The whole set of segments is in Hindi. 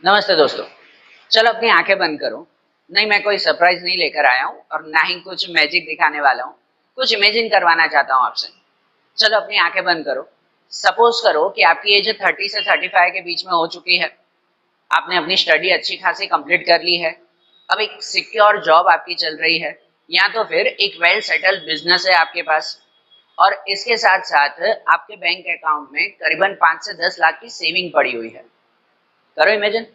नमस्ते दोस्तों। चलो अपनी आंखें बंद करो। नहीं, मैं कोई सरप्राइज नहीं लेकर आया हूँ और ना ही कुछ मैजिक दिखाने वाला हूँ। कुछ इमेजिन करवाना चाहता हूँ आपसे। चलो अपनी आंखें बंद करो। सपोज करो कि आपकी एज 30 से 35 के बीच में हो चुकी है। आपने अपनी स्टडी अच्छी खासी कंप्लीट कर ली है। अब एक सिक्योर जॉब आपकी चल रही है, या तो फिर एक वेल सेटल्ड बिजनेस है आपके पास, और इसके साथ साथ आपके बैंक अकाउंट में करीबन 5 से 10 लाख की सेविंग पड़ी हुई है। करो इमेजिन।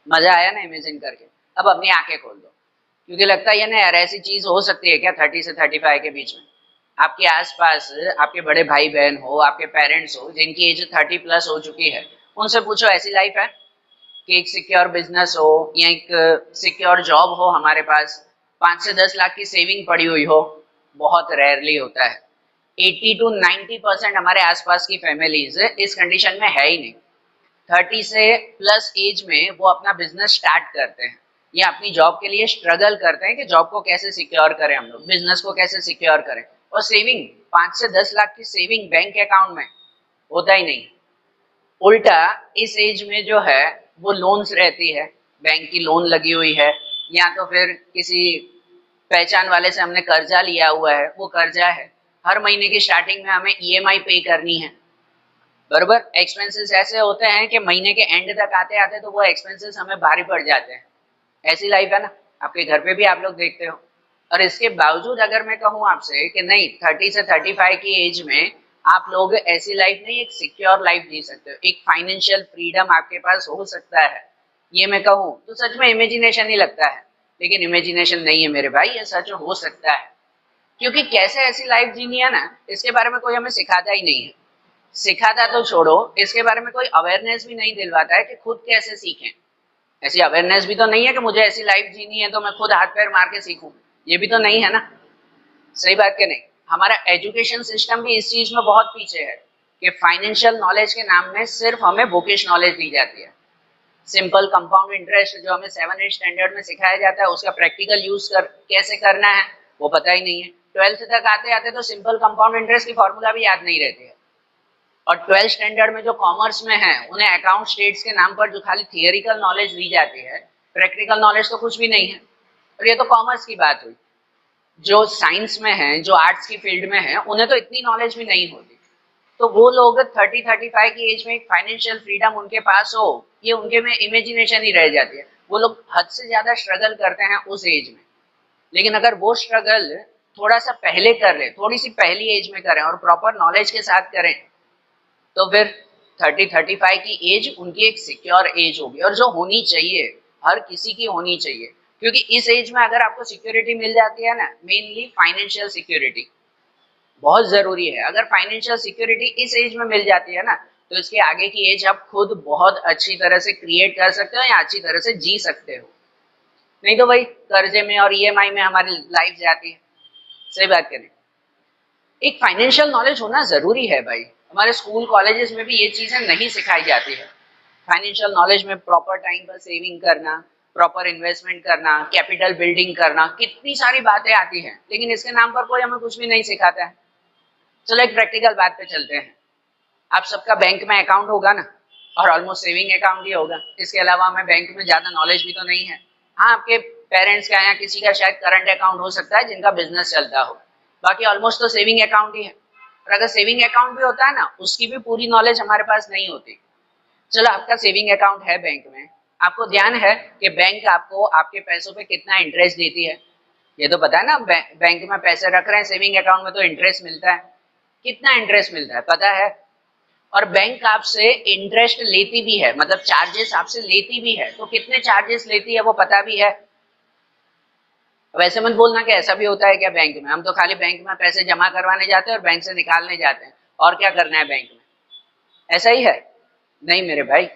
मजा आया ना इमेजिन करके? अब अपनी आंखें खोल दो, क्योंकि लगता है ना यार, ऐसी चीज हो सकती है क्या 30 से 35 के बीच में? आपके आसपास आपके बड़े भाई बहन हो, आपके पेरेंट्स हो जिनकी एज 30 प्लस हो चुकी है, उनसे पूछो ऐसी लाइफ है कि एक सिक्योर बिजनेस हो या एक सिक्योर जॉब हो हमारे पास, 5 से 10 लाख की सेविंग पड़ी हुई हो। बहुत रेयरली होता है। 80 to 90% हमारे आसपास की फैमिलीज इस कंडीशन में है ही नहीं। 30 से प्लस एज में वो अपना बिजनेस स्टार्ट करते हैं या अपनी जॉब के लिए स्ट्रगल करते हैं कि जॉब को कैसे सिक्योर करें, हम लोग बिजनेस को कैसे सिक्योर करें। और सेविंग, 5 से 10 लाख की सेविंग बैंक अकाउंट में होता ही नहीं। उल्टा इस एज में जो है वो लोन्स रहती है, बैंक की लोन लगी हुई है, या तो फिर किसी पहचान वाले से हमने कर्जा लिया हुआ है, वो कर्जा है। हर महीने की स्टार्टिंग में हमें ईएमआई पे करनी है। बरोबर, एक्सपेंसेस ऐसे होते हैं कि महीने के एंड तक आते आते तो वो एक्सपेंसेस हमें भारी पड़ जाते हैं। ऐसी लाइफ है ना, आपके घर पे भी आप लोग देखते हो। और इसके बावजूद अगर मैं कहूँ आपसे कि नहीं, 30 से 35 की एज में आप लोग ऐसी लाइफ नहीं, एक सिक्योर लाइफ जी सकते हो, एक फाइनेंशियल फ्रीडम आपके पास हो सकता है, ये मैं कहूँ तो सच में इमेजिनेशन ही लगता है। लेकिन इमेजिनेशन नहीं है मेरे भाई, ये सच हो सकता है। क्योंकि कैसे ऐसी लाइफ जीनी है ना, इसके बारे में कोई हमें सिखाता ही नहीं है। सिखाता तो छोड़ो, इसके बारे में कोई अवेयरनेस भी नहीं दिलवाता है कि खुद कैसे सीखें। ऐसी अवेयरनेस भी तो नहीं है कि मुझे ऐसी लाइफ जीनी है तो मैं खुद हाथ पैर मार के सीखूं। ये भी तो नहीं है ना। सही बात के नहीं? हमारा एजुकेशन सिस्टम भी इस चीज में बहुत पीछे है कि फाइनेंशियल नॉलेज के नाम में सिर्फ हमें बुकिश नॉलेज दी जाती है। सिंपल कंपाउंड इंटरेस्ट जो हमें 7 8 स्टैंडर्ड में सिखाया जाता है, उसका प्रैक्टिकल यूज कैसे करना है वो पता ही नहीं है। 12th तक आते आते तो सिंपल कंपाउंड इंटरेस्ट की फॉर्मूला भी याद नहीं रहती है। और 12th स्टैंडर्ड में जो कॉमर्स में है, उन्हें अकाउंट स्टेट्स के नाम पर जो खाली थियोरिकल नॉलेज दी जाती है, प्रैक्टिकल नॉलेज तो कुछ भी नहीं है। और ये तो कॉमर्स की बात हुई। जो साइंस में है, जो आर्ट्स की फील्ड में है, उन्हें तो इतनी नॉलेज भी नहीं होती। तो वो लोग 30 35 की एज में एक फाइनेंशियल फ्रीडम उनके पास हो, ये उनके में इमेजिनेशन ही रह जाती है। वो लोग हद से ज्यादा स्ट्रगल करते हैं उस एज में। लेकिन अगर वो स्ट्रगल थोड़ा सा पहले कर ले, थोड़ी सी पहली एज में करें और प्रॉपर नॉलेज के साथ करें, तो फिर 30 35 की एज उनकी एक सिक्योर एज होगी, और जो होनी चाहिए, हर किसी की होनी चाहिए। क्योंकि इस एज में अगर आपको सिक्योरिटी मिल जाती है ना, मेनली फाइनेंशियल सिक्योरिटी बहुत जरूरी है। अगर फाइनेंशियल सिक्योरिटी इस एज में मिल जाती है ना, तो इसके आगे की एज आप खुद बहुत अच्छी तरह से क्रिएट कर सकते हो या अच्छी तरह से जी सकते हो। नहीं तो भाई कर्जे में और ईएमआई में हमारी लाइफ जाती है। सही बात करें, एक फाइनेंशियल नॉलेज होना जरूरी है भाई। हमारे स्कूल कॉलेजेस में भी ये चीजें नहीं सिखाई जाती है। फाइनेंशियल नॉलेज में प्रॉपर टाइम पर सेविंग करना, प्रॉपर इन्वेस्टमेंट करना, कैपिटल बिल्डिंग करना, कितनी सारी बातें आती हैं, लेकिन इसके नाम पर कोई हमें कुछ भी नहीं सिखाता है। चलो एक प्रैक्टिकल बात पे चलते हैं। आप सबका बैंक में अकाउंट होगा ना, और ऑलमोस्ट सेविंग अकाउंट भी होगा। इसके अलावा हमें बैंक में ज्यादा नॉलेज भी तो नहीं है। हाँ, आपके पेरेंट्स का या किसी का शायद करंट अकाउंट हो सकता है जिनका बिजनेस चलता हो। बाकी ऑलमोस्ट तो सेविंग अकाउंट ही है। और अगर सेविंग अकाउंट भी होता है ना, उसकी भी पूरी नॉलेज हमारे पास नहीं होती। चलो आपका सेविंग अकाउंट है बैंक में, आपको ध्यान है कि बैंक आपको आपके पैसों पे कितना इंटरेस्ट देती है। ये तो पता है ना, बैंक में पैसे रख रहे हैं, सेविंग अकाउंट में तो इंटरेस्ट मिलता है। कितना इंटरेस्ट मिलता है पता है? और बैंक आपसे इंटरेस्ट लेती भी है, मतलब चार्जेस आपसे लेती भी है। तो कितने चार्जेस लेती है वो पता भी है। वैसे मत बोलना कि ऐसा भी होता है क्या बैंक में, हम तो खाली बैंक में पैसे जमा करवाने जाते हैं और बैंक से निकालने जाते हैं, और क्या करना है बैंक में। ऐसा ही है? नहीं मेरे भाई।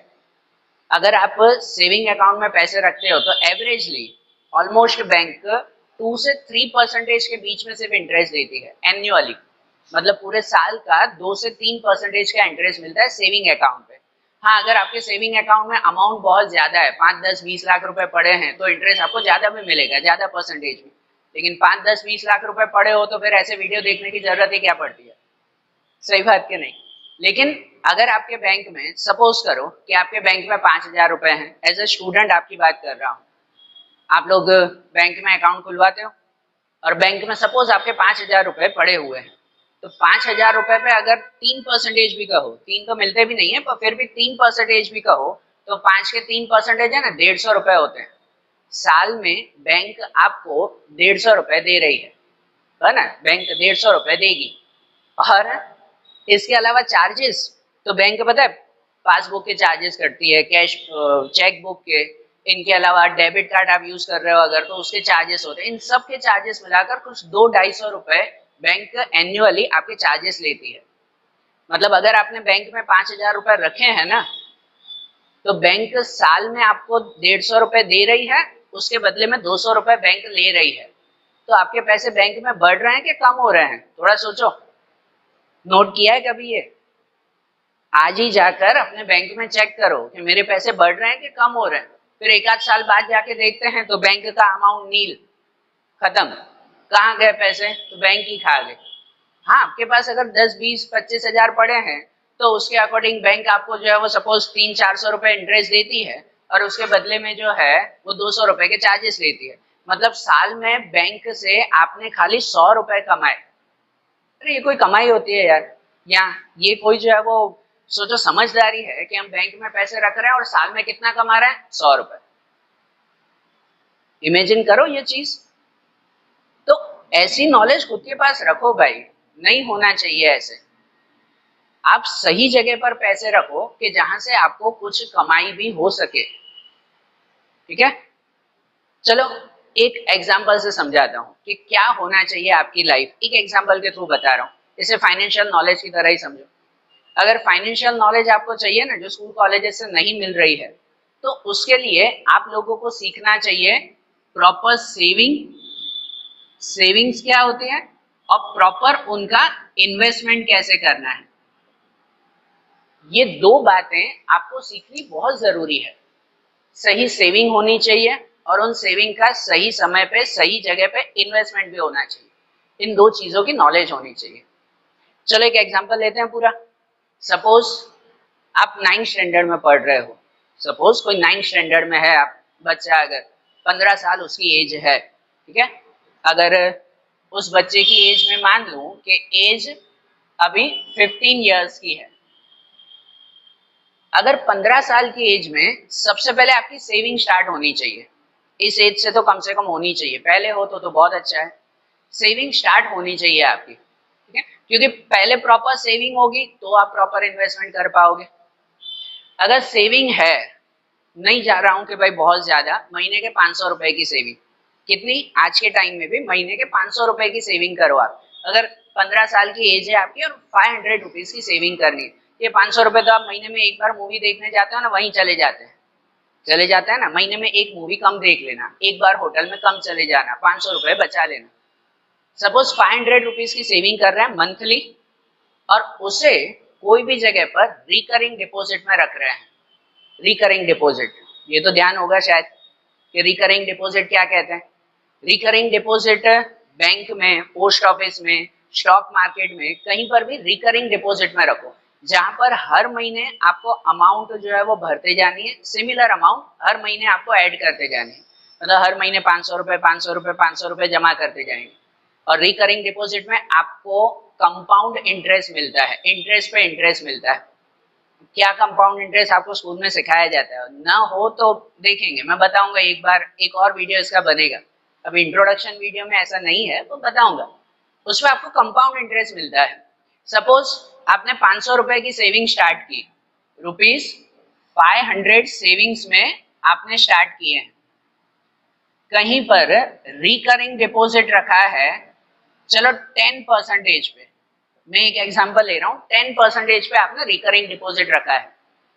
अगर आप सेविंग अकाउंट में पैसे रखते हो तो एवरेजली ऑलमोस्ट बैंक 2 से 3% के बीच में सिर्फ इंटरेस्ट देती है एनुअली। मतलब पूरे साल का 2 से 3% का इंटरेस्ट मिलता है सेविंग अकाउंट पे। हाँ, अगर आपके सेविंग अकाउंट में अमाउंट बहुत ज्यादा है, 5 10 20 लाख रुपए पड़े हैं, तो इंटरेस्ट आपको ज्यादा भी मिलेगा, ज्यादा परसेंटेज में। लेकिन 5 10 20 लाख रुपए पड़े हो तो फिर ऐसे वीडियो देखने की जरूरत ही क्या पड़ती है? सही बात के नहीं? लेकिन अगर आपके बैंक में सपोज करो कि आपके बैंक में 5,000 रुपए हैं, एज ए स्टूडेंट आपकी बात कर रहा हूँ, आप लोग बैंक में अकाउंट खुलवाते हो और बैंक में सपोज आपके 5,000 रुपए पड़े हुए हैं, तो 5,000 रुपए पे अगर 3% भी कहो, 3 तो मिलते भी नहीं है पर फिर भी 3% भी कहो, तो 5 के 3% है ना 150 रुपए होते हैं। साल में बैंक आपको 150 रुपए दे रही है ना, बैंक 150 रुपए देगी। और इसके अलावा चार्जेस तो बैंक पता है पासबुक के चार्जेस करती है, कैश चेक बुक के, इनके अलावा डेबिट कार्ड आप यूज कर रहे हो अगर तो उसके चार्जेस होते हैं। इन सब के चार्जेस मिलाकर कुछ 200-250 रुपए बैंक एनुअली आपके चार्जेस लेती है। मतलब अगर आपने बैंक में 5,000 रुपए रखे हैं ना, तो बैंक साल में आपको 150 रुपए दे रही है, उसके बदले में 200 रुपए बैंक ले रही है। तो आपके पैसे बैंक में बढ़ रहे हैं कि कम हो रहे हैं, थोड़ा सोचो। नोट किया है कभी ये? आज ही जाकर अपने बैंक में चेक करो कि मेरे पैसे बढ़ रहे हैं कि कम हो रहे हैं। फिर एक आध साल बाद जाके देखते हैं तो बैंक का अमाउंट नील, खत्म। कहाँ गए पैसे? तो बैंक ही खा गए। हाँ, आपके पास अगर 10, 20, 25 हजार पड़े हैं तो उसके अकॉर्डिंग बैंक आपको जो है वो सपोज 300-400 रुपए इंटरेस्ट देती है और उसके बदले में जो है वो 200 रुपए के चार्जेस लेती है। मतलब साल में बैंक से आपने खाली 100 रुपए कमाए। अरे ये कोई कमाई होती है यार? या ये कोई जो है वो सोचो समझदारी है कि हम बैंक में पैसे रख रहे हैं और साल में कितना कमा रहे हैं? 100 रुपए। इमेजिन करो ये चीज। तो ऐसी नॉलेज खुद के पास रखो भाई, नहीं होना चाहिए ऐसे। आप सही जगह पर पैसे रखो कि जहां से आपको कुछ कमाई भी हो सके। ठीक है, चलो एक एग्जांपल से समझाता हूँ कि क्या होना चाहिए आपकी लाइफ। एक एग्जांपल के थ्रू बता रहा हूँ, इसे फाइनेंशियल नॉलेज की तरह ही समझो। अगर फाइनेंशियल नॉलेज आपको चाहिए ना, जो स्कूल कॉलेजेस से नहीं मिल रही है, तो उसके लिए आप लोगों को सीखना चाहिए प्रॉपर सेविंग्स क्या होती है और प्रॉपर उनका इन्वेस्टमेंट कैसे करना है। ये दो बातें आपको सीखनी बहुत जरूरी है। सही सेविंग होनी चाहिए और उन सेविंग का सही समय पे सही जगह पे इन्वेस्टमेंट भी होना चाहिए। इन दो चीजों की नॉलेज होनी चाहिए। चलो एक एग्जांपल लेते हैं पूरा। सपोज आप 9th स्टैंडर्ड में पढ़ रहे हो, सपोज कोई 9th स्टैंडर्ड में है आप बच्चा, अगर 15 साल उसकी एज है, ठीक है। अगर उस बच्चे की एज में मान लूं कि एज अभी 15 इयर्स की है, अगर 15 साल की एज में सबसे पहले आपकी सेविंग स्टार्ट होनी चाहिए। इस एज से तो कम से कम होनी चाहिए, पहले हो तो बहुत अच्छा है। सेविंग स्टार्ट होनी चाहिए आपकी, ठीक है, क्योंकि पहले प्रॉपर सेविंग होगी तो आप प्रॉपर इन्वेस्टमेंट कर पाओगे। अगर सेविंग है, नहीं जा रहा हूं कि भाई बहुत ज्यादा, महीने के 500 रुपए की सेविंग, कितनी आज के टाइम में भी महीने के 500 रुपए की सेविंग करो आप। अगर 15 साल की एज है आपकी और 500 रुपीज की सेविंग करनी है, ये 500 रुपए तो आप महीने में एक बार मूवी देखने जाते हो ना, वहीं चले जाते हैं ना। महीने में एक मूवी कम देख लेना, एक बार होटल में कम चले जाना, 500 रुपए बचा लेना। सपोज 500 रुपीज की सेविंग कर रहे हैं मंथली और उसे कोई भी जगह पर रिकरिंग डिपॉजिट में रख रहे हैं। रिकरिंग डिपॉजिट, ये तो ध्यान होगा शायद कि रिकरिंग डिपॉजिट क्या कहते हैं। रिकरिंग डिपॉजिट बैंक में, पोस्ट ऑफिस में, स्टॉक मार्केट में, कहीं पर भी रिकरिंग डिपॉजिट में रखो, जहां पर हर महीने आपको अमाउंट जो है वो भरते जानी है, सिमिलर अमाउंट हर महीने आपको ऐड करते जानी है। मतलब हर महीने 500 रुपए 500 रुपए 500 रुपए जमा करते जाएंगे। और रिकरिंग डिपॉजिट में आपको कंपाउंड इंटरेस्ट मिलता है, इंटरेस्ट पे इंटरेस्ट मिलता है। क्या कंपाउंड इंटरेस्ट आपको स्कूल में सिखाया जाता है? ना हो तो देखेंगे, मैं बताऊंगा एक बार, एक और वीडियो इसका बनेगा। अभी इंट्रोडक्शन वीडियो में ऐसा नहीं है तो बताऊंगा। उसमें आपको कंपाउंड इंटरेस्ट मिलता है। सपोज आपने 500 रुपए की सेविंग स्टार्ट की, ₹500 सेविंग्स में आपने स्टार्ट किए हैं, कहीं पर रिकरिंग डिपॉजिट रखा है, चलो 10% पे, मैं एक एग्जांपल ले रहा हूँ, 10% पे आपने रिकरिंग डिपॉजिट रखा है,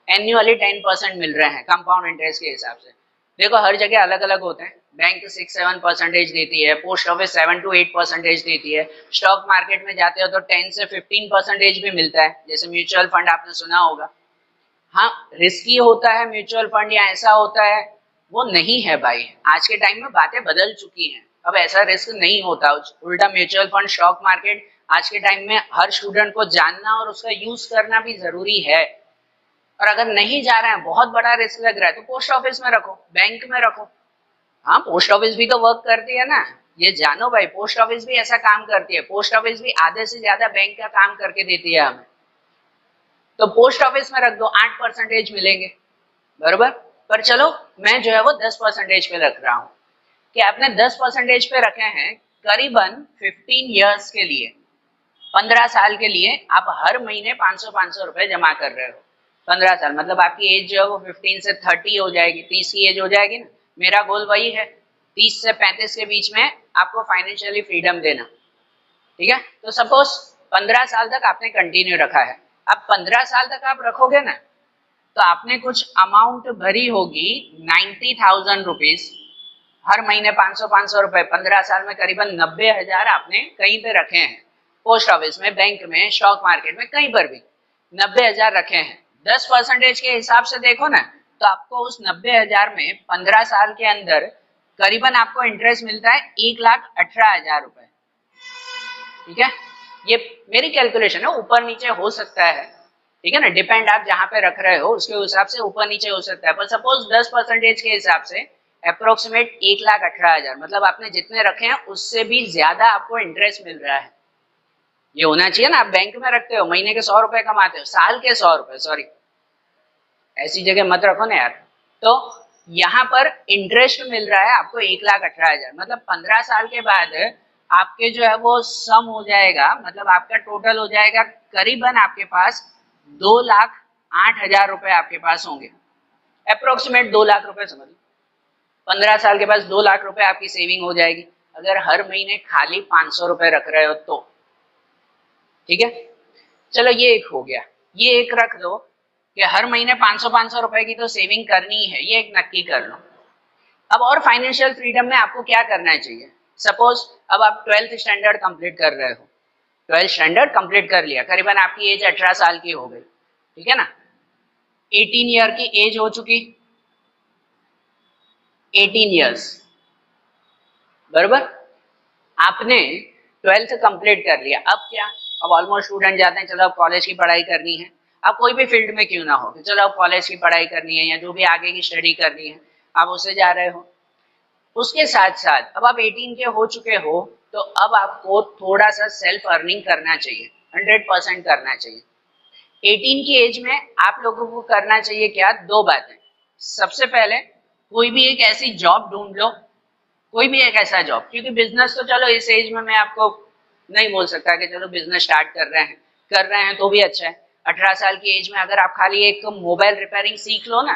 एन्युअली 10% मिल रहे हैं कंपाउंड इंटरेस्ट के हिसाब से। देखो हर जगह अलग अलग होते हैं, बैंक 6-7% देती है, पोस्ट ऑफिस 7-8% देती है, स्टॉक मार्केट में जाते हो तो 10 से 15% भी मिलता है, जैसे म्यूचुअल फंड आपने सुना होगा। हाँ, रिस्की होता है म्यूचुअल फंड या ऐसा होता है, वो नहीं है भाई। आज के टाइम में बातें बदल चुकी हैं, अब ऐसा रिस्क नहीं होता। उल्टा म्यूचुअल फंड, स्टॉक मार्केट आज के टाइम में हर स्टूडेंट को जानना और उसका यूज करना भी जरूरी है। और अगर नहीं जा रहा है, बहुत बड़ा रिस्क लग रहा है, तो पोस्ट ऑफिस में रखो, बैंक में रखो। हाँ, पोस्ट ऑफिस भी तो वर्क करती है ना, ये जानो भाई, पोस्ट ऑफिस भी ऐसा काम करती है। पोस्ट ऑफिस भी आधे से ज्यादा बैंक का काम करके देती है हमें। तो पोस्ट ऑफिस में रख दो, 8% मिलेंगे, बरोबर। पर चलो मैं जो है वो 10% पे रख रहा हूँ कि आपने 10% पे रखे हैं, करीबन 15 ईयर्स के लिए, 15 साल के लिए आप हर महीने 500 रुपए जमा कर रहे हो। 15 साल मतलब आपकी एज जो है वो 15 से 30 हो जाएगी, 30 की एज हो जाएगी ना। मेरा गोल वही है, 30 से 35 के बीच में आपको फाइनेंशियली फ्रीडम देना, ठीक है। तो सपोज 15 साल तक आपने कंटिन्यू रखा है। अब 15 साल तक आप रखोगे ना, तो आपने कुछ अमाउंट भरी होगी 90,000 रुपीज, हर महीने 500 रुपए, 15 साल में करीबन 90,000 आपने कहीं पे रखे हैं, पोस्ट ऑफिस में, बैंक में, स्टॉक मार्केट में, कहीं पर भी 90,000 रखे हैं। 10% के हिसाब से देखो ना, तो आपको उस 90,000 में 15 साल के अंदर करीबन आपको इंटरेस्ट मिलता है 1,18,000 रुपए, ठीक है। ये मेरी कैलकुलेशन है, ऊपर नीचे हो सकता है, ठीक है ना, डिपेंड आप जहां पे रख रहे हो उसके हिसाब से ऊपर नीचे हो सकता है। पर सपोज 10% के हिसाब से अप्रोक्सीमेट 1,18,000, मतलब आपने जितने रखे हैं उससे भी ज्यादा आपको इंटरेस्ट मिल रहा है। ये होना चाहिए ना, आप बैंक में रखते हो, महीने के 100 रुपए कमाते हो, साल के 100 रुपए, सॉरी, ऐसी जगह मत रखो ना यार। तो यहाँ पर इंटरेस्ट मिल रहा है आपको 1,18,000, मतलब 15 साल के बाद आपके जो है वो सम हो जाएगा, मतलब आपका टोटल हो जाएगा करीबन आपके पास 2,08,000 रुपए आपके पास होंगे, अप्रोक्सीमेट 2 लाख रुपए समझ लो। 15 साल के पास 2 लाख रुपए आपकी सेविंग हो जाएगी, अगर हर महीने खाली 500 रुपए रख रहे हो तो, ठीक है। चलो ये एक हो गया, ये एक रख दो कि हर महीने 500 रुपए की तो सेविंग करनी है, ये एक नक्की कर लो। अब और फाइनेंशियल फ्रीडम में आपको क्या करना चाहिए। सपोज अब आप 12th स्टैंडर्ड कंप्लीट कर रहे हो, 12th स्टैंडर्ड कंप्लीट कर लिया, करीबन आपकी एज 18 साल की हो गई, ठीक है ना, 18 ईयर की एज हो चुकी, 18 ईयर्स, बराबर। आपने 12th कंप्लीट कर लिया, अब क्या, अब ऑलमोस्ट स्टूडेंट जाते हैं, चलो अब कॉलेज की पढ़ाई करनी है। आप कोई भी फील्ड में क्यों ना हो, चलो अब कॉलेज की पढ़ाई करनी है या जो भी आगे की स्टडी करनी है, आप उससे जा रहे हो। उसके साथ साथ अब आप 18 के हो चुके हो, तो अब आपको थोड़ा सा सेल्फ अर्निंग करना चाहिए, 100% करना चाहिए। 18 की एज में आप लोगों को करना चाहिए क्या, दो बातें। सबसे पहले कोई भी एक ऐसी जॉब ढूंढ लो, कोई भी एक ऐसा जॉब, क्योंकि बिजनेस तो चलो इस एज में मैं आपको नहीं बोल सकता कि चलो बिजनेस स्टार्ट कर रहे हैं तो भी अच्छा है। 18 साल की एज में अगर आप खाली एक मोबाइल रिपेयरिंग सीख लो ना,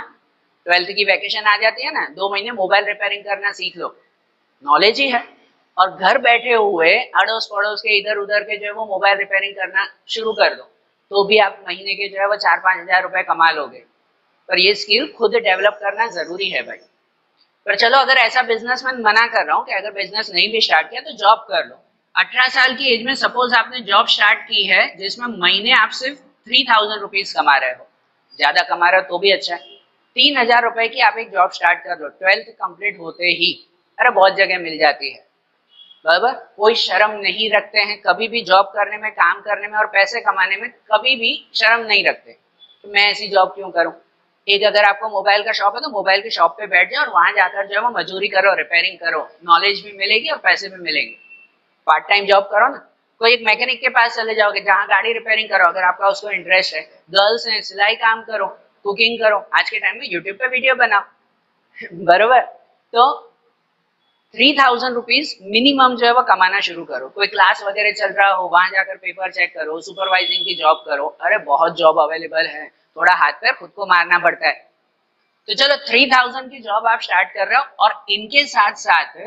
12th की वैकेशन आ जाती है ना, 2 महीने मोबाइल रिपेयरिंग करना सीख लो, नॉलेज ही है। और घर बैठे हुए अड़ोस पड़ोस के इधर उधर के जो है वो मोबाइल रिपेयरिंग करना शुरू कर दो, तो भी आप महीने के जो है वो 4-5 हजार रुपए कमा लोगे। पर ये स्किल खुद डेवलप करना जरूरी है भाई। पर चलो अगर ऐसा बिजनेस मैं मना कर रहा हूँ कि अगर बिजनेस नहीं भी स्टार्ट किया तो जॉब कर लो। 18 साल की एज में सपोज आपने जॉब स्टार्ट की है जिसमें महीने आप सिर्फ 3,000 रुपीज कमा रहे हो, ज्यादा कमा रहे हो तो भी अच्छा है, 3,000 रुपए की आप एक जॉब स्टार्ट कर लो 12th कंप्लीट होते ही। अरे बहुत जगह मिल जाती है, बराबर, कोई शर्म नहीं रखते हैं कभी भी जॉब करने में, काम करने में और पैसे कमाने में कभी भी शर्म नहीं रखते। तो मैं ऐसी जॉब क्यों करूं। एक अगर आपको मोबाइल का शॉप है तो मोबाइल के शॉप पे बैठ जाओ और वहां जाकर जो है वो मजदूरी करो, रिपेयरिंग करो, नॉलेज भी मिलेगी और पैसे भी मिलेंगे। पार्ट टाइम जॉब करो ना, कोई एक मैकेनिक के पास चले जाओगे जहाँ गाड़ी रिपेयरिंग करो, अगर आपका उसको इंटरेस्ट है। गर्ल्स हैं, सिलाई काम करो, कुकिंग करो, आज के टाइम में यूट्यूब पे वीडियो बनाओ बरोबर। तो 3,000 रुपीज मिनिमम जो है वो कमाना शुरू करो। कोई क्लास वगैरह चल रहा हो वहां जाकर पेपर चेक करो, सुपरवाइजिंग की जॉब करो, अरे बहुत जॉब अवेलेबल है, थोड़ा हाथ पैर खुद को मारना पड़ता है। तो चलो 3,000 की जॉब आप स्टार्ट कर रहे हो और इनके साथ साथ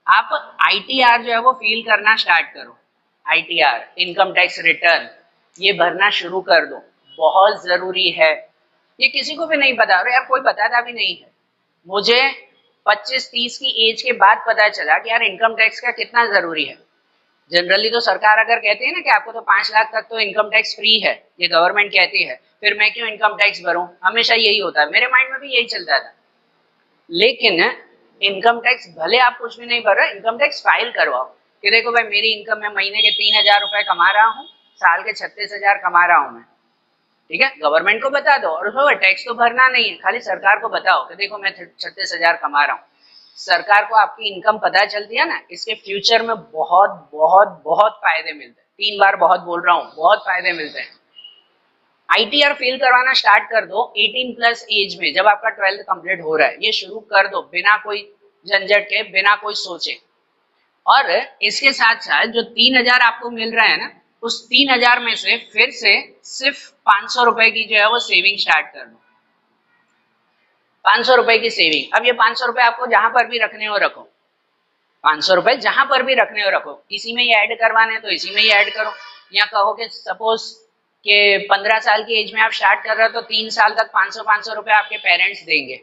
आप आईटीआर जो है वो फील करना स्टार्ट करो। आईटीआर, इनकम टैक्स रिटर्न, ये भरना शुरू कर दो, बहुत जरूरी है। ये किसी को भी नहीं पता, अरे यार कोई बताता भी नहीं है। मुझे 25-30 की एज के बाद पता चला कि यार इनकम टैक्स का कितना जरूरी है। जनरली तो सरकार अगर कहती है ना कि आपको तो 5 लाख तक तो इनकम टैक्स फ्री है, ये गवर्नमेंट कहती है, फिर मैं क्यों इनकम टैक्स भरूं, हमेशा यही होता है, मेरे माइंड में भी यही चलता था। लेकिन इनकम टैक्स भले आप कुछ भी नहीं भर रहे, इनकम टैक्स फाइल करवाओ, कि देखो भाई मेरी इनकम में महीने के 3,000 रुपए कमा रहा हूँ, साल के 36,000 कमा रहा हूँ मैं, ठीक है। गवर्नमेंट को बता दो, और टैक्स तो भरना नहीं है, खाली सरकार को बताओ कि देखो मैं 36,000 कमा रहा हूँ। सरकार को आपकी इनकम पता चलती है ना, इसके फ्यूचर में बहुत बहुत बहुत फायदे मिलते हैं। 3 बार बहुत बोल रहा हूँ, बहुत फायदे मिलते हैं। आईटीआर फील करवाना स्टार्ट कर दो 18 प्लस एज में, जब आपका 12th कंप्लीट हो रहा है, ये शुरू कर दो बिना कोई झंझट के, बिना कोई सोचे। और इसके साथ साथ जो 3,000 आपको मिल रहा है ना, उस 3,000 में से फिर से सिर्फ 500 रुपए की जो है वो सेविंग स्टार्ट कर दो। 500 रुपए की सेविंग। अब ये 500 रुपए आपको जहां पर भी रखने हो रखो, 500 रुपए जहां पर भी रखने हो रखो, इसी में ही ऐड करवाने तो इसी में ही ऐड करो। या कहो कि सपोज कि 15 साल की एज में आप स्टार्ट कर रहे हो तो 3 साल तक 500 रुपए आपके पेरेंट्स देंगे,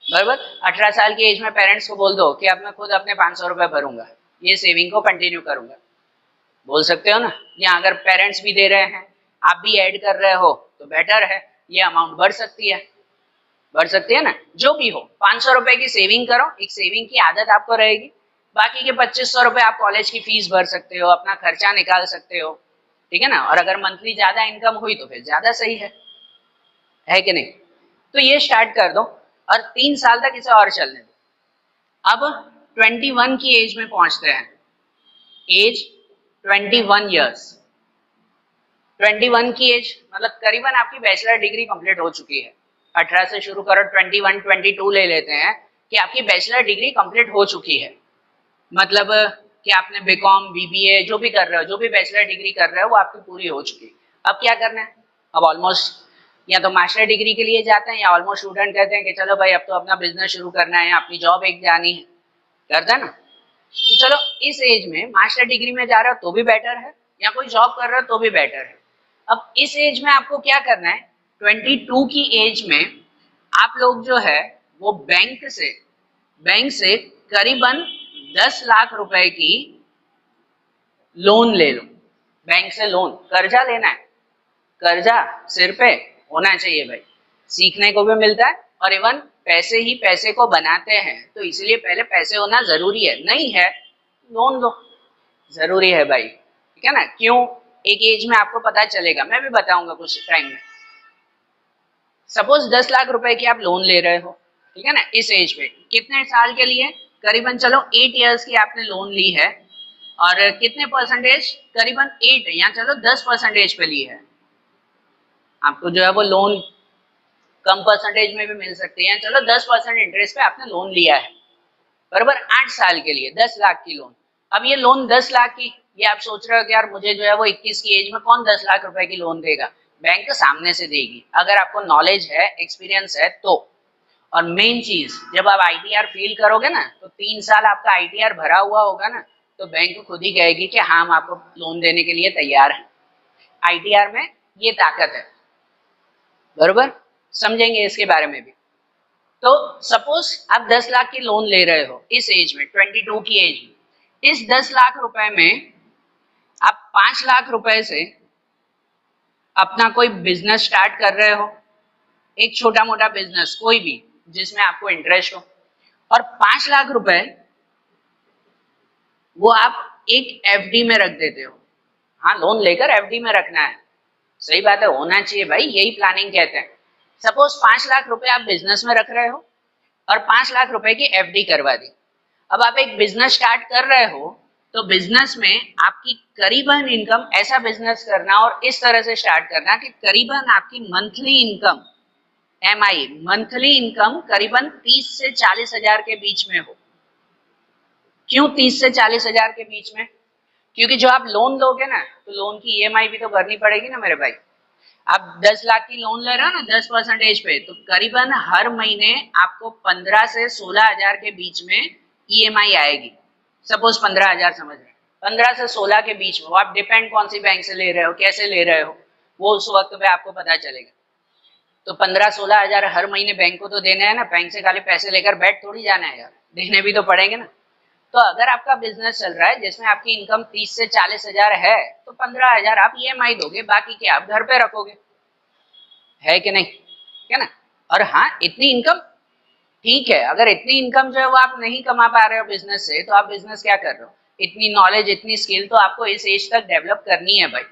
बराबर। 18 साल की एज में पेरेंट्स को बोल दो कि अब मैं खुद अपने 500 रुपए भरूंगा, ये सेविंग को कंटिन्यू करूंगा, बोल सकते हो ना। या अगर पेरेंट्स भी दे रहे हैं, आप भी ऐड कर रहे हो तो बेटर है, ये अमाउंट बढ़ सकती है ना। जो भी हो, 500 रुपए की सेविंग करो, एक सेविंग की आदत आपको रहेगी। बाकी के 2500 रुपए आप कॉलेज की फीस भर सकते हो, अपना खर्चा निकाल सकते हो, ठीक है ना। और अगर मंथली ज्यादा इनकम हुई तो फिर ज्यादा सही है कि नहीं। तो ये स्टार्ट कर दो और 3 साल तक इसे और चलने दो। अब 21 की एज में पहुंचते हैं, एज 21 ईयर्स। 21 की एज मतलब करीबन आपकी बैचलर डिग्री कंप्लीट हो चुकी है। 18 से शुरू करो, 21 22 ले लेते हैं कि आपकी बैचलर डिग्री कंप्लीट हो चुकी है। मतलब कि आपने बीकॉम बीबीए जो भी कर रहे हो, जो भी बैचलर डिग्री कर रहे हो, वो आपकी पूरी हो चुकी है। अब क्या करना है, अब ऑलमोस्ट या तो मास्टर डिग्री के लिए जाते हैं, या ऑलमोस्ट स्टूडेंट कहते हैं कि चलो भाई अब तो अपना बिजनेस शुरू करना है, अपनी जॉब एक जानी है, करता है ना। तो चलो इस एज में मास्टर डिग्री में जा रहे हो तो भी बेटर है, या कोई जॉब कर रहे हो तो भी बेटर है। अब इस एज में आपको क्या करना है, 22 की एज में आप लोग जो है वो बैंक से करीबन 10 लाख रुपए की लोन ले लो। बैंक से लोन, कर्जा लेना है, कर्जा सिर पे होना चाहिए भाई, सीखने को भी मिलता है। और इवन पैसे ही पैसे को बनाते हैं, तो इसलिए पहले पैसे होना जरूरी है, नहीं है लोन लो, जरूरी है भाई, ठीक है ना। क्यों, एक एज में आपको पता चलेगा, मैं भी बताऊंगा कुछ टाइम में। सपोज 10 लाख रुपए की आप लोन ले रहे हो, ठीक है ना, इस एज पे कितने साल के लिए, करीबन चलो 8 इयर्स की आपने लोन ली है, और कितने परसेंटेज, करीबन 8 या चलो 10% पे ली है। आपको जो है वो लोन कम परसेंटेज में भी मिल सकती है, चलो 10% इंटरेस्ट पे आपने लोन लिया है, बराबर 8 साल के लिए 10 लाख की लोन। अब ये लोन 10 लाख की, ये आप सोच रहे हो कि यार मुझे जो है वो 21 की एज में कौन 10 लाख रुपए की लोन देगा, बैंक सामने से देगी, अगर आपको नॉलेज है, एक्सपीरियंस है तो। और मेन चीज, जब आप आईटीआर फील करोगे ना, तो 3 साल आपका आईटीआर भरा हुआ होगा ना, तो बैंक खुद ही कहेगी कि हाँ हम आपको लोन देने के लिए तैयार हैं। आईटीआर में ये ताकत है, बरोबर, समझेंगे इसके बारे में भी। तो सपोज आप 10 लाख की लोन ले रहे हो इस एज में, 22 की एज में। इस 10 लाख रुपए में आप 5 लाख रुपए से अपना कोई बिजनेस स्टार्ट कर रहे हो, एक छोटा मोटा बिजनेस कोई भी जिसमें आपको इंटरेस्ट हो, और 5 लाख रुपए वो आप एक एफडी में रख देते हो। हाँ, लोन लेकर एफडी में रखना है, सही बात है, होना चाहिए भाई, यही प्लानिंग कहते हैं। सपोज 5 लाख रुपए आप बिजनेस में रख रहे हो और 5 लाख रुपए की एफडी करवा दी। अब आप एक बिजनेस स्टार्ट कर रहे हो, तो बिजनेस में आपकी करीबन इनकम, ऐसा बिजनेस करना और इस तरह से स्टार्ट करना कि करीबन आपकी monthly income, MI monthly income करीबन 30 से 40 हजार के बीच में हो। क्यों 30 से 40 हजार के बीच में, क्योंकि जो आप लोन लोगे ना, तो लोन की ईएमआई भी तो भरनी पड़ेगी ना मेरे भाई। आप 10 लाख की लोन ले रहे हो ना 10% पे, तो करीबन हर महीने आपको 15 से 16 हजार के बीच में ईएमआई आएगी। सपोज 15 हजार समझ रहे, 15 से 16 के बीच में, वो आप डिपेंड कौन सी बैंक से ले रहे हो, कैसे ले रहे हो, वो उस वक्त पे आपको पता चलेगा। तो 15-16 हजार हर महीने बैंक को तो देना है ना, बैंक से खाली पैसे लेकर बैठ थोड़ी जाना है यार, देने भी तो पड़ेंगे ना। तो अगर आपका बिजनेस चल रहा है जिसमें आपकी इनकम 30 से 40 हजार है, तो 15 हजार आप ईएमआई दोगे, बाकी के आप घर पे रखोगे, है कि नहीं, है ना। और हाँ, इतनी इनकम ठीक है, अगर इतनी इनकम जो है वो आप नहीं कमा पा रहे हो बिजनेस से, तो आप बिजनेस क्या कर रहे हो, इतनी नॉलेज, इतनी स्किल तो आपको इस एज तक डेवलप करनी है भाई,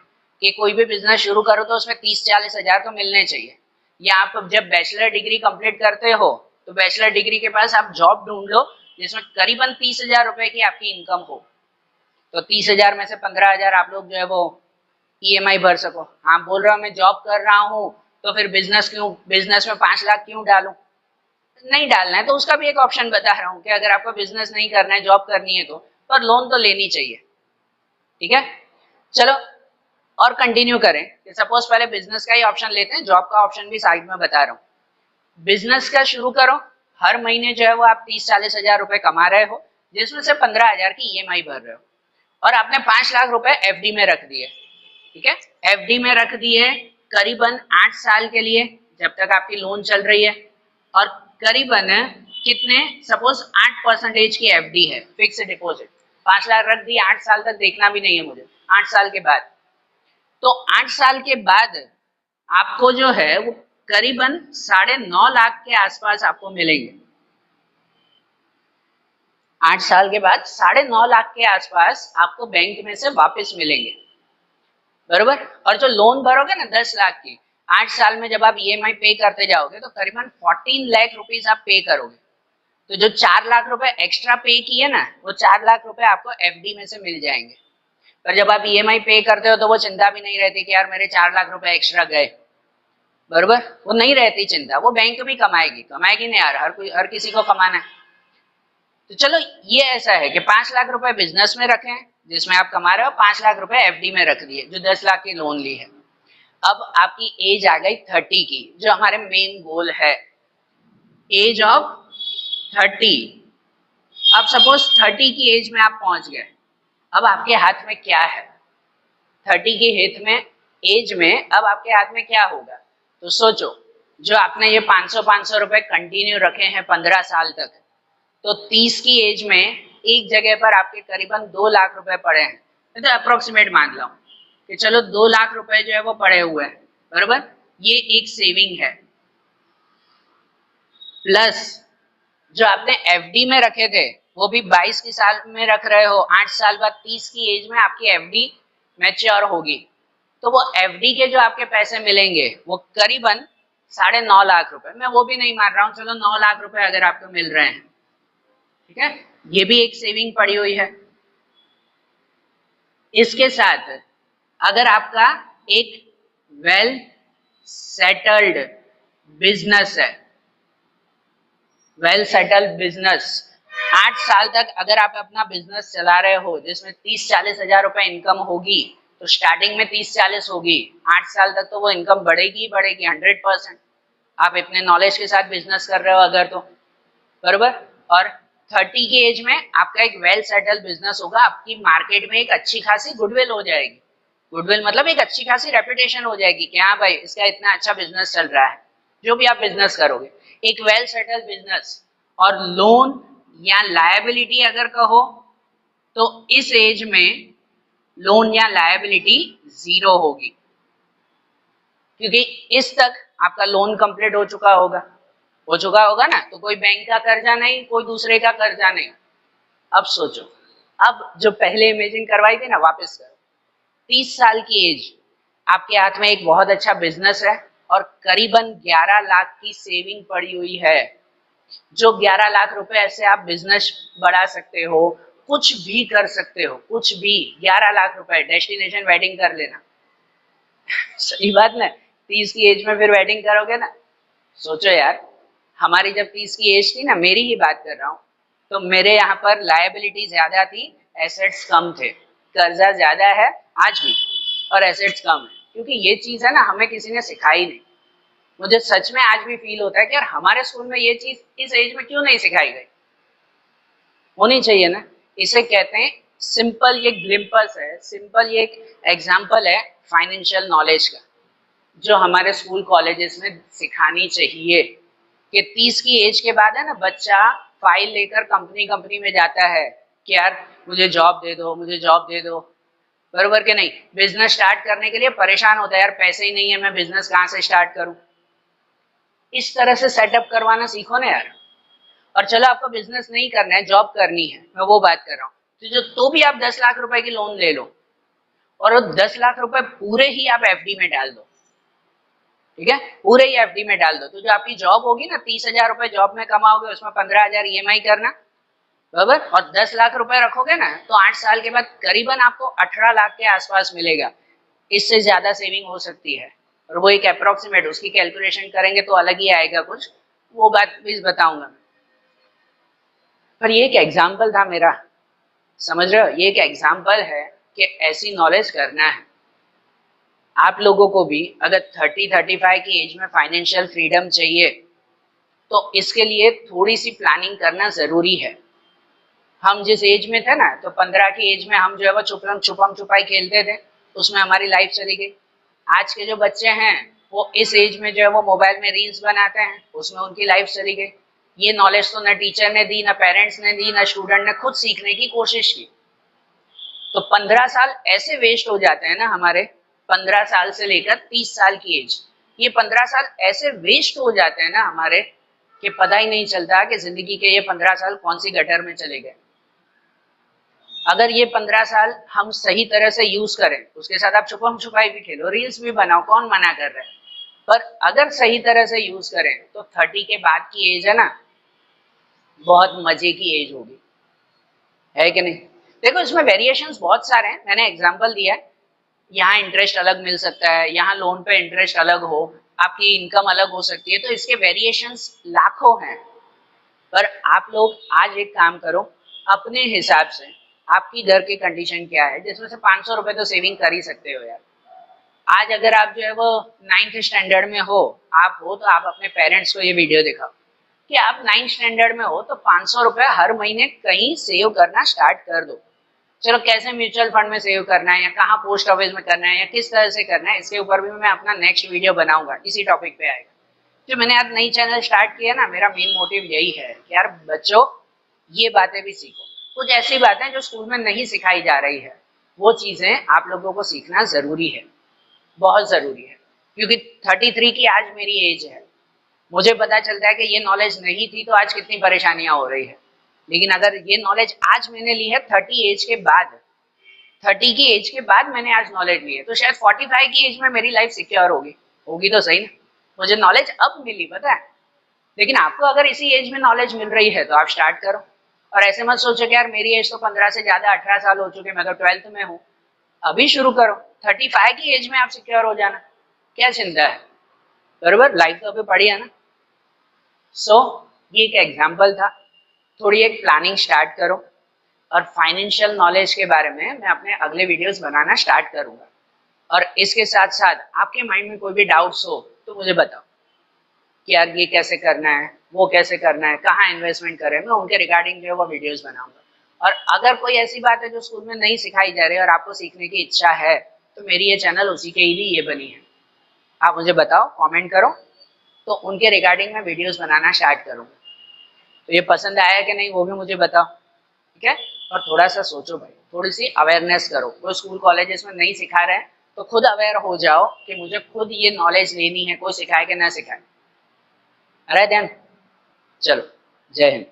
कि कोई भी बिजनेस शुरू करो तो उसमें 30-40 हजार तो मिलने चाहिए। या आप जब बैचलर डिग्री कंप्लीट करते हो तो बैचलर डिग्री के पास आप जॉब ढूंढ लो जिसमें करीबन 30,000 रुपए की आपकी इनकम हो, तो 30,000 में से 15,000 आप लोग जो है वो ईएमआई भर सको। हाँ, बोल रहा हूँ मैं जॉब कर रहा हूँ तो फिर बिजनेस में 5 लाख क्यों डालूं? नहीं डालना है तो उसका भी एक ऑप्शन बता रहा हूँ कि अगर आपको बिजनेस नहीं करना है, जॉब करनी है तो पर लोन तो लेनी चाहिए। ठीक है, चलो और कंटिन्यू करें कि सपोज पहले बिजनेस का ही ऑप्शन लेते हैं, जॉब का ऑप्शन भी साइड में बता रहा हूँ। बिजनेस का शुरू करो, हर महीने जो है वो आप 30-40 हजार रुपए कमा रहे हो, जिसमें से 15,000 की ईएमआई भर रहे हो, और आपने 5 लाख रुपए एफडी में रख दिए। ठीक है, एफडी में रख दिए करीबन 8 साल के लिए, जब तक आपकी लोन चल रही है, और करीबन कितने, सपोज 8% की एफडी है, फिक्स डिपॉजिट। 5 लाख रख दिए, 8 साल तक देखना भी नहीं है मुझे, 8 साल के बाद, तो 8 साल के बाद आपको जो है वो करीबन 9.5 लाख के आसपास आपको मिलेंगे। 8 साल के बाद 9.5 लाख के आसपास आपको बैंक में से वापस मिलेंगे, बरोबर। और जो लोन भरोगे ना 10 लाख की, 8 साल में जब आप ईएमआई पे करते जाओगे तो करीबन 14 लाख रुपीस आप पे करोगे। तो जो 4 लाख रुपए एक्स्ट्रा पे किए ना, वो 4 लाख रुपए आपको एफडी में से मिल जाएंगे। पर जब आप ईएमआई पे करते हो तो वो चिंता भी नहीं रहती कि यार मेरे 4 लाख रुपए एक्स्ट्रा गए, बरोबर, वो नहीं रहती चिंता, वो बैंक भी कमाएगी नहीं यार, हर किसी को कमाना है। तो चलो ये ऐसा है कि 5 लाख रुपए बिजनेस में रखे हैं जिसमें आप कमा रहे हो, 5 लाख रुपए एफडी में रख दिए जो 10 लाख की लोन ली है। अब आपकी एज आ गई 30 की, जो हमारे मेन गोल है, एज ऑफ 30। अब सपोज 30 की एज में आप पहुंच गए, अब आपके हाथ में क्या है? 30 की एज में अब आपके हाथ में क्या होगा? तो सोचो, जो आपने ये 500 रुपए कंटिन्यू रखे हैं 15 साल तक, तो 30 की एज में एक जगह पर आपके करीबन 2 लाख रुपए पड़े हैं, तो अप्रोक्सीमेट मान लो कि चलो 2 लाख रुपए जो है वो पड़े हुए हैं, बरोबर, ये एक सेविंग है। प्लस जो आपने एफडी में रखे थे वो भी 22 की साल में रख रहे हो, 8 साल बाद 30 की एज में आपकी एफडी मैच्योर होगी, तो वो एफडी के जो आपके पैसे मिलेंगे वो करीबन 9.5 लाख रुपए, मैं वो भी नहीं मान रहा हूँ, चलो 9 लाख रुपए अगर आपको मिल रहे हैं, ठीक है, ये भी एक सेविंग पड़ी हुई है। इसके साथ अगर आपका एक वेल सेटल्ड बिजनेस है, वेल सेटल्ड बिजनेस, 8 साल तक अगर आप अपना बिजनेस चला रहे हो जिसमें 30-40 हजार रुपए इनकम होगी, तो स्टार्टिंग में 30-40 होगी, 8 साल तक तो वो इनकम बढ़ेगी 100%। आप इतने नॉलेज के साथ बिजनेस कर रहे हो अगर, तो बरोबर। और 30 की एज में आपका एक वेल सेटल्ड बिजनेस होगा, आपकी मार्केट में एक अच्छी खासी गुडविल हो जाएगी, गुडविल मतलब एक अच्छी खासी रेपुटेशन हो जाएगी कि हाँ भाई इसका इतना अच्छा बिजनेस चल रहा है, जो भी आप बिजनेस करोगे, एक वेल सेटल्ड बिजनेस। और लोन या लायबिलिटी अगर कहो तो इस एज में लोन या लायबिलिटी 0 होगी, क्योंकि इस तक आपका लोन कंप्लीट हो चुका होगा ना, तो कोई बैंक का कर्जा नहीं, कोई दूसरे का कर्जा नहीं। अब सोचो, अब जो पहले इमेजिन करवाई थी ना, वापस करो, 30 साल की एज, आपके हाथ में एक बहुत अच्छा बिजनेस है और करीबन 11 लाख की सेविंग पड़ी हुई है, जो 11 लाख रुपए से आप बिजनेस बढ़ा सकते हो, कुछ भी कर सकते हो, कुछ भी। 11 लाख रुपए, डेस्टिनेशन वेडिंग कर लेना सही बात ना, 30 की एज में फिर वेडिंग करोगे ना। सोचो यार, हमारी जब 30 की एज थी ना, मेरी ही बात कर रहा हूँ, तो मेरे यहाँ पर लायबिलिटी ज्यादा थी, एसेट्स कम थे, कर्जा ज्यादा है आज भी और एसेट्स कम है, क्योंकि ये चीज है ना हमें किसी ने सिखाई नहीं। मुझे सच में आज भी फील होता है कि यार हमारे स्कूल में ये चीज इस एज में क्यों नहीं सिखाई गई, होनी चाहिए ना। इसे कहते हैं सिंपल, ये ग्लिम्पस है, सिंपल ये एक एग्जाम्पल है फाइनेंशियल नॉलेज का, जो हमारे स्कूल कॉलेजेस में सिखानी चाहिए। कि 30 की एज के बाद है ना, बच्चा फाइल लेकर कंपनी में जाता है कि यार मुझे जॉब दे दो, मुझे जॉब दे दो, बरोबर के नहीं। बिजनेस स्टार्ट करने के लिए परेशान होता है, यार पैसे ही नहीं है, मैं बिजनेस कहाँ से स्टार्ट करूं। इस तरह से सेटअप करवाना सीखो ना यार। और चलो आपको बिजनेस नहीं करना है, जॉब करनी है, मैं वो बात कर रहा हूँ, तो भी आप 10 लाख रुपए की लोन ले लो और वो 10 लाख रुपए पूरे ही आप एफडी में डाल दो, ठीक है, पूरे ही एफडी में डाल दो। तो जो आपकी जॉब होगी ना, 30,000 रुपए जॉब में कमाओगे, उसमें 15,000 ईएमआई करना, बराबर, और 10 लाख रुपए रखोगे ना, तो 8 साल के बाद करीबन आपको 18 लाख के आसपास मिलेगा। इससे ज्यादा सेविंग हो सकती है, और वो एक अप्रोक्सीमेट, उसकी कैलकुलेशन करेंगे तो अलग ही आएगा कुछ, वो बात भी बताऊंगा। पर ये एक एग्जाम्पल था मेरा, समझ रहे हो, ये एक एग्जाम्पल है कि ऐसी नॉलेज करना है। आप लोगों को भी अगर 30-35 की एज में फाइनेंशियल फ्रीडम चाहिए तो इसके लिए थोड़ी सी प्लानिंग करना जरूरी है। हम जिस एज में थे ना, तो 15 की एज में हम जो है वो छुपम छुपाई खेलते थे, उसमें हमारी लाइफ चली गई। आज के जो बच्चे हैं वो इस एज में जो है वो मोबाइल में रील्स बनाते हैं, उसमें उनकी लाइफ चली गई। ये नॉलेज तो ना टीचर ने दी, ना पेरेंट्स ने दी, ना स्टूडेंट ने खुद सीखने की कोशिश की। तो 15 साल ऐसे वेस्ट हो जाते हैं ना हमारे, 15 साल से लेकर 30 साल की एज, ये 15 साल ऐसे वेस्ट हो जाते हैं ना हमारे कि पता ही नहीं चलता कि जिंदगी के ये 15 साल कौन सी गटर में चले गए। अगर ये 15 साल हम सही तरह से यूज करें, उसके साथ आप छुपम छुपाई भी खेलो, रील्स भी बनाओ, कौन मना कर रहा है, पर अगर सही तरह से यूज करें तो 30 के बाद की एज है ना, बहुत मजे की एज होगी, है कि नहीं। देखो इसमें वेरिएशंस बहुत सारे हैं, मैंने एग्जांपल दिया है। यहाँ इंटरेस्ट अलग मिल सकता है, यहाँ लोन पे इंटरेस्ट अलग हो, आपकी इनकम अलग हो सकती है, तो इसके वेरिएशंस लाखों हैं। पर आप लोग आज एक काम करो, अपने हिसाब से आपकी घर की कंडीशन क्या है, जिसमें से 500 रुपए तो सेविंग कर ही सकते हो यार। आज अगर आप जो है वो 9th स्टैंडर्ड में हो, आप हो, तो आप अपने पेरेंट्स को ये वीडियो दिखाओ कि आप 9th स्टैंडर्ड में हो, तो 500 रुपए हर महीने कहीं सेव करना स्टार्ट कर दो। चलो कैसे म्यूचुअल फंड में सेव करना है, या कहाँ पोस्ट ऑफिस में करना है, या किस तरह से करना है, इसके ऊपर भी मैं अपना नेक्स्ट वीडियो बनाऊंगा, इसी टॉपिक पे आएगा। जो मैंने आज नई चैनल स्टार्ट किया ना, मेरा मेन मोटिव यही है कि यार बच्चों ये बातें भी सीखो। कुछ ऐसी बातें जो स्कूल में नहीं सिखाई जा रही है, वो चीजें आप लोगों को सीखना जरूरी है, बहुत जरूरी है। क्योंकि 33 की आज मेरी एज है, मुझे पता चलता है कि ये नॉलेज नहीं थी तो आज कितनी परेशानियां हो रही है। लेकिन अगर ये नॉलेज आज मैंने ली है 30 एज के बाद, 30 की एज के बाद मैंने आज नॉलेज ली है, तो शायद 45 की एज में मेरी लाइफ सिक्योर होगी, होगी तो सही ना। मुझे नॉलेज अब मिली, पता है। लेकिन आपको अगर इसी एज में नॉलेज मिल रही है तो आप स्टार्ट करो, और ऐसे मत सोचो कि यार मेरी एज तो 15 से ज्यादा 18 साल हो चुके, मैं तो 12th में हूँ। अभी शुरू करो, 35 की एज में आप सिक्योर हो जाना, क्या चिंता है, बरोबर, लाइफ तो अभी पड़ी है ना। सो ये एक एग्जाम्पल था, थोड़ी एक प्लानिंग स्टार्ट करो, और फाइनेंशियल नॉलेज के बारे में मैं अपने अगले वीडियोस बनाना स्टार्ट करूंगा। और इसके साथ साथ आपके माइंड में कोई भी डाउट्स हो तो मुझे बताओ कि यार ये कैसे करना है, वो कैसे करना है, कहाँ इन्वेस्टमेंट करें, मैं उनके रिगार्डिंग जो है वो वीडियोस बनाऊंगा। और अगर कोई ऐसी बात है जो स्कूल में नहीं सिखाई जा रही है और आपको सीखने की इच्छा है, तो मेरी ये चैनल उसी के लिए ये बनी है। आप मुझे बताओ, कमेंट करो, तो उनके रिगार्डिंग मैं वीडियोस बनाना स्टार्ट करूंगा। तो ये पसंद आया कि नहीं वो भी मुझे बताओ, ठीक है। और थोड़ा सा सोचो भाई, थोड़ी सी अवेयरनेस करो, कोई स्कूल कॉलेजेस में नहीं सिखा रहे हैं तो खुद अवेयर हो जाओ कि मुझे खुद ये नॉलेज लेनी है, कोई सिखाए कि ना सिखाए। अरे देन, चलो, जय हिंद।